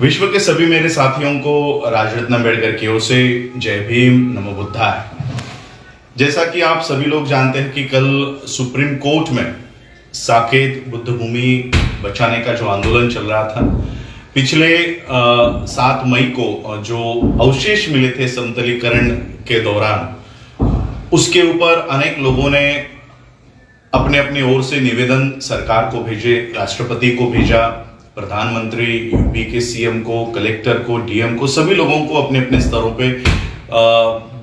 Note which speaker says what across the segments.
Speaker 1: विश्व के सभी मेरे साथियों को राजरत्न अम्बेडकर की ओर से जय भीम, नमो बुद्धाय। जैसा कि आप सभी लोग जानते हैं कि कल सुप्रीम कोर्ट में साकेत बुद्ध भूमि बचाने का जो आंदोलन चल रहा था, पिछले 7 मई को जो अवशेष मिले थे समतलीकरण के दौरान, उसके ऊपर अनेक लोगों ने अपने अपनी ओर से निवेदन सरकार को भेजे, राष्ट्रपति को भेजा, प्रधानमंत्री, यूपी के सीएम को, कलेक्टर को, डीएम को, सभी लोगों को अपने अपने स्तरों पे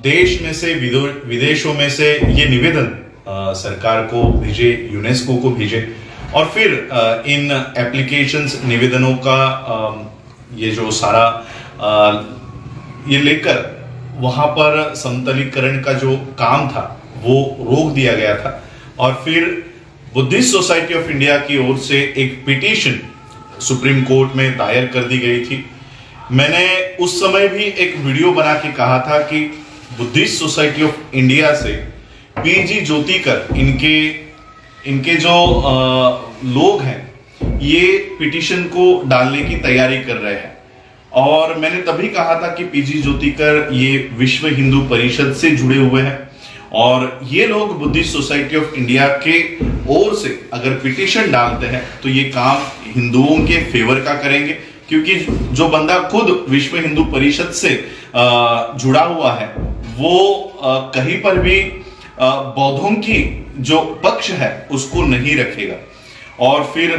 Speaker 1: देश में से विदेशों में से ये निवेदन सरकार को भेजे, यूनेस्को को भेजे और फिर इन एप्लीकेशंस, निवेदनों का ये जो सारा ये लेकर वहां पर समतलीकरण का जो काम था वो रोक दिया गया था। और फिर बुद्धिस्ट सोसाइटी ऑफ इंडिया की ओर से एक पिटीशन सुप्रीम कोर्ट में दायर कर दी गई थी। मैंने उस समय भी एक वीडियो बना के कहा था कि बुद्धिस्ट सोसाइटी ऑफ इंडिया से पीजी ज्योतिकर, इनके जो लोग हैं, ये पिटीशन को डालने की तैयारी कर रहे हैं। और मैंने तभी कहा था कि पीजी ज्योतिकर ये विश्व हिंदू परिषद से जुड़े हुए हैं और ये लोग बुद्धिस्ट सोसाइटी ऑफ इंडिया के ओर से अगर पिटीशन डालते हैं तो ये काम हिंदुओं के फेवर का करेंगे, क्योंकि जो बंदा खुद विश्व हिंदू परिषद से जुड़ा हुआ है वो कहीं पर भी बौद्धों की जो पक्ष है उसको नहीं रखेगा। और फिर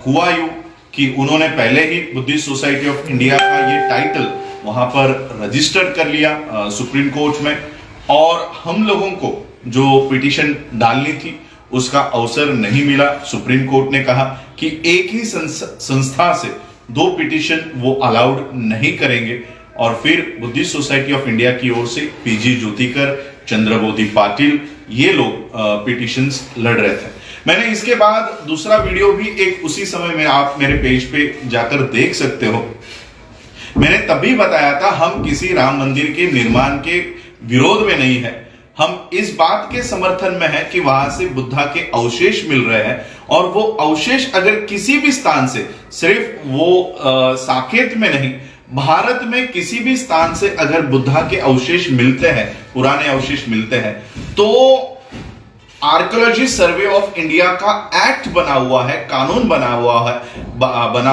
Speaker 1: हुआ यूं कि उन्होंने पहले ही बुद्धिस्ट सोसाइटी ऑफ इंडिया का ये टाइटल वहां पर रजिस्टर कर लिया सुप्रीम कोर्ट में, और हम लोगों को जो पिटीशन डालनी थी उसका अवसर नहीं मिला। सुप्रीम कोर्ट ने कहा कि एक ही संस्था से 2 पिटीशन वो अलाउड नहीं करेंगे। और फिर बुद्धिस्ट सोसाइटी ऑफ इंडिया की ओर से पीजी ज्योतिकर, चंद्रबोधि पाटिल, ये लोग पिटीशंस लड़ रहे थे। मैंने इसके बाद दूसरा वीडियो भी एक उसी समय में आप मेरे पेज पे जाकर देख सकते हो। मैंने तभी बताया था हम किसी राम मंदिर के निर्माण के विरोध में नहीं है, हम इस बात के समर्थन में है कि वहां से बुद्धा के अवशेष मिल रहे हैं और वो अवशेष अगर किसी भी स्थान से, सिर्फ वो साकेत में नहीं, भारत में किसी भी स्थान से अगर बुद्धा के अवशेष मिलते हैं, पुराने अवशेष मिलते हैं, तो आर्कियोलॉजी सर्वे ऑफ इंडिया का एक्ट बना हुआ है, कानून बना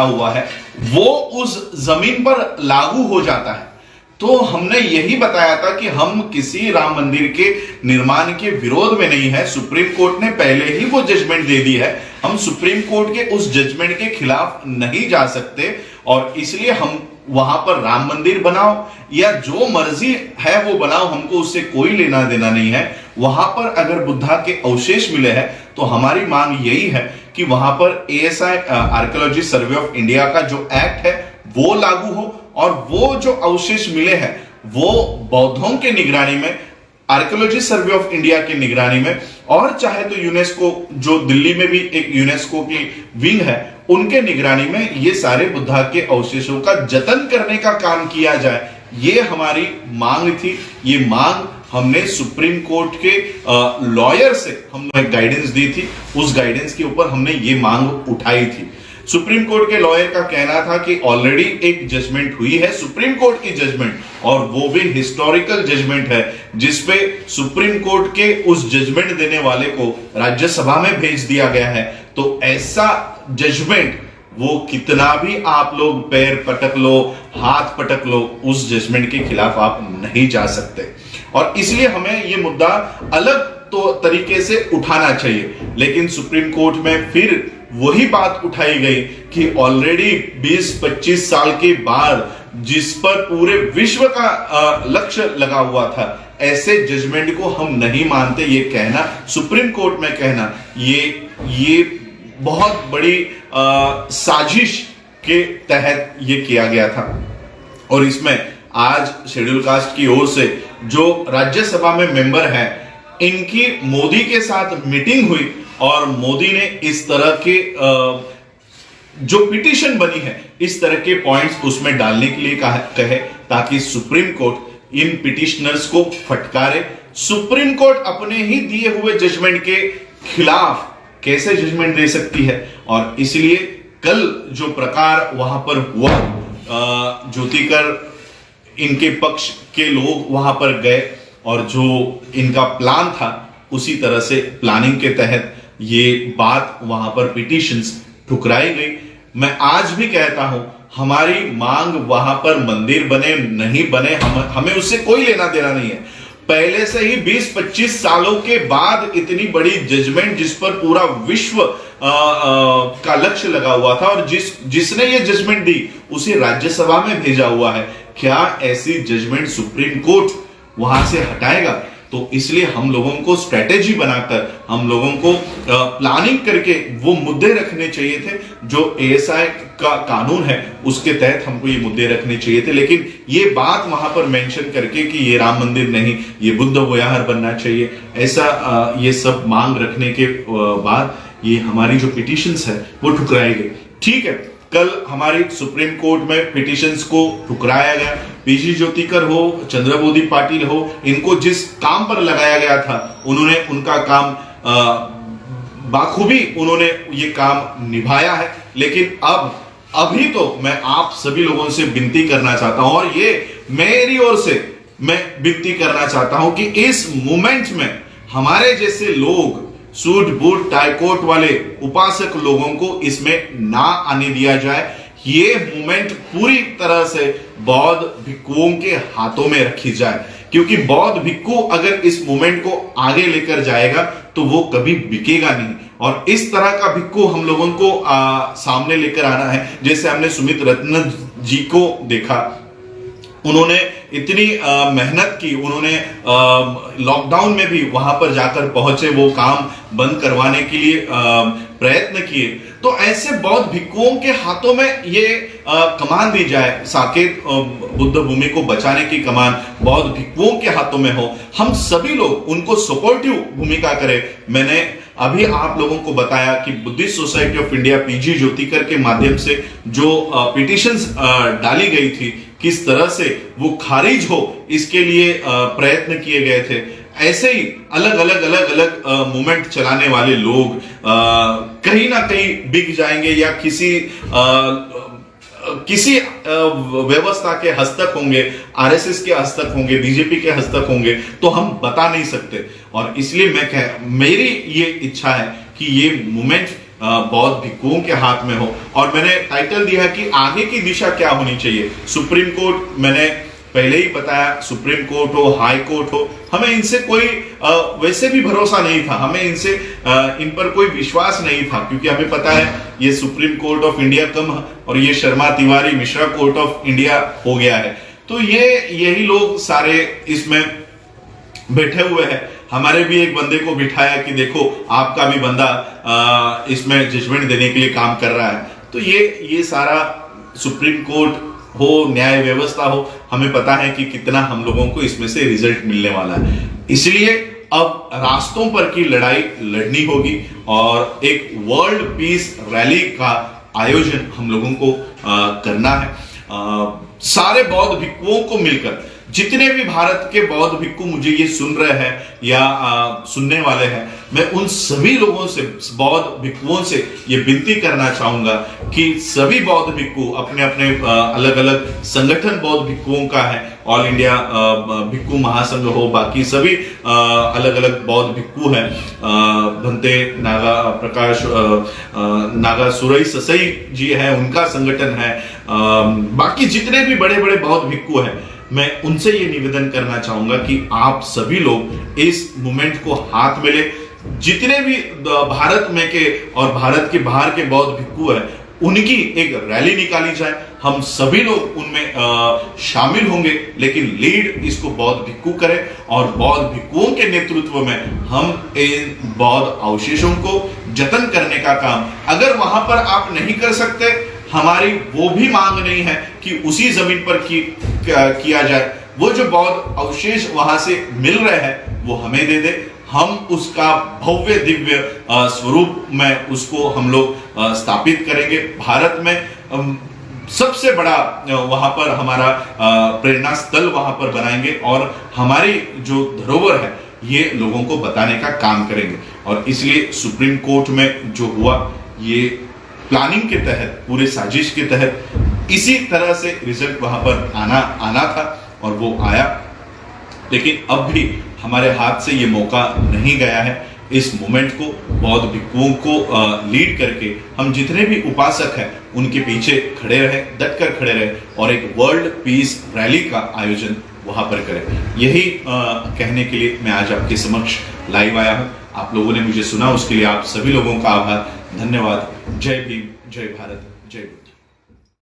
Speaker 1: हुआ है, वो उस जमीन पर लागू हो जाता है। तो हमने यही बताया था कि हम किसी राम मंदिर के निर्माण के विरोध में नहीं है। सुप्रीम कोर्ट ने पहले ही वो जजमेंट दे दी है, हम सुप्रीम कोर्ट के उस जजमेंट के खिलाफ नहीं जा सकते और इसलिए हम वहां पर राम मंदिर बनाओ या जो मर्जी है वो बनाओ, हमको उससे कोई लेना देना नहीं है। वहां पर अगर बुद्धा के अवशेष मिले हैं तो हमारी मांग यही है कि वहां पर ASI, archaeology survey of India का जो एक्ट है वो लागू हो और वो जो अवशेष मिले हैं वो बौद्धों के निगरानी में, आर्कियोलॉजी सर्वे ऑफ इंडिया की निगरानी में, और चाहे तो यूनेस्को, जो दिल्ली में भी एक यूनेस्को की विंग है, उनके निगरानी में ये सारे बुद्धा के अवशेषों का जतन करने का काम किया जाए। ये हमारी मांग थी। ये मांग हमने सुप्रीम कोर्ट के लॉयर से हमने गाइडेंस दी थी, उस गाइडेंस के ऊपर हमने ये मांग उठाई थी। सुप्रीम कोर्ट के लॉयर का कहना था कि ऑलरेडी एक जजमेंट हुई है, सुप्रीम कोर्ट की जजमेंट, और वो भी हिस्टोरिकल जजमेंट है, जिसपे सुप्रीम कोर्ट के उस जजमेंट देने वाले को राज्यसभा में भेज दिया गया है। तो ऐसा जजमेंट, वो कितना भी आप लोग पैर पटक लो, हाथ पटक लो, उस जजमेंट के खिलाफ आप नहीं जा सकते। और इसलिए हमें ये मुद्दा अलग तो तरीके से उठाना चाहिए। लेकिन सुप्रीम कोर्ट में फिर वही बात उठाई गई कि ऑलरेडी 20-25 साल के बाद, जिस पर पूरे विश्व का लक्ष्य लगा हुआ था, ऐसे जजमेंट को हम नहीं मानते। ये कहना, सुप्रीम कोर्ट में कहना, ये बहुत बड़ी साजिश के तहत ये किया गया था। और इसमें आज शेड्यूल कास्ट की ओर से जो राज्यसभा में मेंबर हैं, इनकी मोदी के साथ मीटिंग हुई और मोदी ने इस तरह के जो पिटीशन बनी है, इस तरह के पॉइंट्स उसमें डालने के लिए कहे, ताकि सुप्रीम कोर्ट इन पिटिशनर्स को फटकारे। सुप्रीम कोर्ट अपने ही दिए हुए जजमेंट के खिलाफ कैसे जजमेंट दे सकती है? और इसलिए कल जो प्रकार वहां पर हुआ ज्योतिकर इनके पक्ष के लोग वहां पर गए और जो इनका प्लान था उसी तरह से प्लानिंग के तहत ये बात वहां पर पिटीशंस ठुकराई गई। मैं आज भी कहता हूं हमारी मांग वहां पर मंदिर बने नहीं बने हमें उससे कोई लेना देना नहीं है। पहले से ही 20-25 सालों के बाद इतनी बड़ी जजमेंट जिस पर पूरा विश्व का लक्ष्य लगा हुआ था और जिसने ये जजमेंट दी उसे राज्यसभा में भेजा हुआ है, क्या ऐसी जजमेंट सुप्रीम कोर्ट वहां से हटाएगा? तो इसलिए हम लोगों को स्ट्रेटेजी बनाकर हम लोगों को प्लानिंग करके वो मुद्दे रखने चाहिए थे जो एएसआई का कानून है उसके तहत हमको ये मुद्दे रखने चाहिए थे। लेकिन ये बात वहां पर मेंशन करके कि ये राम मंदिर नहीं, ये बुद्ध विहार बनना चाहिए, ऐसा ये सब मांग रखने के बाद ये हमारी जो पिटीशंस है वो ठुकराई गई। ठीक है, कल हमारी सुप्रीम कोर्ट में पिटीशंस को ठुकराया गया। पीजी ज्योतिकर हो, चंद्रबोधी पाटिल हो, इनको जिस काम पर लगाया गया था उन्होंने उनका काम बाखूबी उन्होंने ये काम निभाया है। लेकिन अभी तो मैं आप सभी लोगों से विनती करना चाहता हूं और ये मेरी ओर से मैं विनती करना चाहता हूं कि इस मूवमेंट में हमारे जैसे लोग सूट बूट टाई कोट वाले उपासक लोगों को इसमें ना आने दिया जाए। ये मूवमेंट पूरी तरह से बौद्ध भिक्षुओं के हाथों में रखी जाए, क्योंकि बौद्ध भिक्षु अगर इस मूवमेंट को आगे लेकर जाएगा तो वो कभी बिकेगा नहीं। और इस तरह का भिक्षु हम लोगों को सामने लेकर आना है। जैसे हमने सुमित रत्न जी को देखा, उन्होंने इतनी मेहनत की, उन्होंने लॉकडाउन में भी वहां पर जाकर पहुंचे, वो काम बंद करवाने के लिए प्रयत्न किए। तो ऐसे बौद्ध भिक्षुओं के हाथों में ये कमान दी जाए, साकेत बुद्ध भूमि को बचाने की कमान बौद्ध भिक्षुओं के हाथों में हो। हम सभी लोग उनको सपोर्टिव भूमिका करें। मैंने अभी आप लोगों को बताया कि Buddhist society of India PG Jyotikar के माध्यम से जो पिटीशंस डाली गई थी, किस तरह से वो खारिज हो इसके लिए प्रयत्न किए गए थे। ऐसे ही अलग अलग मूवमेंट चलाने वाले लोग कहीं ना कहीं बिक जाएंगे या किसी व्यवस्था के हस्तक होंगे, आरएसएस के हस्तक होंगे, बीजेपी के हस्तक होंगे, तो हम बता नहीं सकते। और इसलिए मेरी ये इच्छा है कि ये मूवमेंट बौद्ध भिक्षुओं के हाथ में हो। और मैंने टाइटल दिया कि आगे की दिशा क्या होनी चाहिए। सुप्रीम कोर्ट, मैंने पहले ही बताया, सुप्रीम कोर्ट हो, हाई कोर्ट हो, हमें इनसे कोई वैसे भी भरोसा नहीं था, हमें इनसे इन पर कोई विश्वास नहीं था, क्योंकि हमें पता है ये सुप्रीम कोर्ट ऑफ इंडिया कम और ये Sharma Tiwari Mishra court of India हो गया है। तो यही लोग सारे इसमें बैठे हुए हैं। हमारे भी एक बंदे को बिठाया कि देखो आपका भी बंदा इसमें जजमेंट देने के लिए काम कर रहा है। तो ये सारा सुप्रीम कोर्ट हो, न्याय व्यवस्था हो, हमें पता है कि कितना हम लोगों को इसमें से रिजल्ट मिलने वाला है। इसलिए अब रास्तों पर की लड़ाई लड़नी होगी और एक वर्ल्ड पीस रैली का आयोजन हम लोगों को करना है। सारे बौद्ध भिक्षुओं को मिलकर, जितने भी भारत के बौद्ध भिक्षु मुझे ये सुन रहे हैं या सुनने वाले हैं, मैं उन सभी लोगों से, बौद्ध भिक्षुओं से ये विनती करना चाहूंगा कि सभी बौद्ध भिक्षु अपने अपने अलग अलग संगठन बौद्ध भिक्षुओं का है, ऑल इंडिया भिक्षु महासंघ हो, बाकी सभी अलग अलग बौद्ध भिक्षु हैं, भंते नागा प्रकाश नागा सुरई ससई जी है, उनका संगठन है, बाकी जितने भी बड़े बड़े बौद्ध भिक्षु हैं, मैं उनसे ये निवेदन करना चाहूंगा कि आप सभी लोग इस मूवमेंट को हाथ में ले। जितने भी भारत में के और भारत के बाहर के बौद्ध भिक्षु हैं, उनकी एक रैली निकाली जाए, हम सभी लोग उनमें शामिल होंगे, लेकिन लीड इसको बौद्ध भिक्षु करें और बौद्ध भिक्षुओं के नेतृत्व में हम इन बौद्ध अवशेषों को जतन करने का काम, अगर वहां पर आप नहीं कर सकते, हमारी वो भी मांग नहीं है कि उसी जमीन पर किया जाए। वो जो बौद्ध अवशेष वहां से मिल रहे हैं वो हमें दे दे, हम उसका भव्य दिव्य स्वरूप में उसको हम लोग स्थापित करेंगे। भारत में सबसे बड़ा वहां पर हमारा प्रेरणा स्थल वहां पर बनाएंगे और हमारी जो धरोहर है ये लोगों को बताने का काम करेंगे। और इसलिए सुप्रीम कोर्ट में जो हुआ, ये प्लानिंग के तहत, पूरे साजिश के तहत इसी तरह से रिजल्ट वहां पर आना था और वो आया। लेकिन अब भी हमारे हाथ से ये मौका नहीं गया है। इस मोमेंट को, बौद्ध भिक्षुओं को लीड करके हम जितने भी उपासक हैं उनके पीछे खड़े रहे, डटकर खड़े रहे और एक वर्ल्ड पीस रैली का आयोजन वहां पर करें। यही कहने के लिए मैं आज आपके समक्ष लाइव आया हूं। आप लोगों ने मुझे सुना, उसके लिए आप सभी लोगों का आभार, धन्यवाद। जय भीम, जय भारत, जय बुद्ध।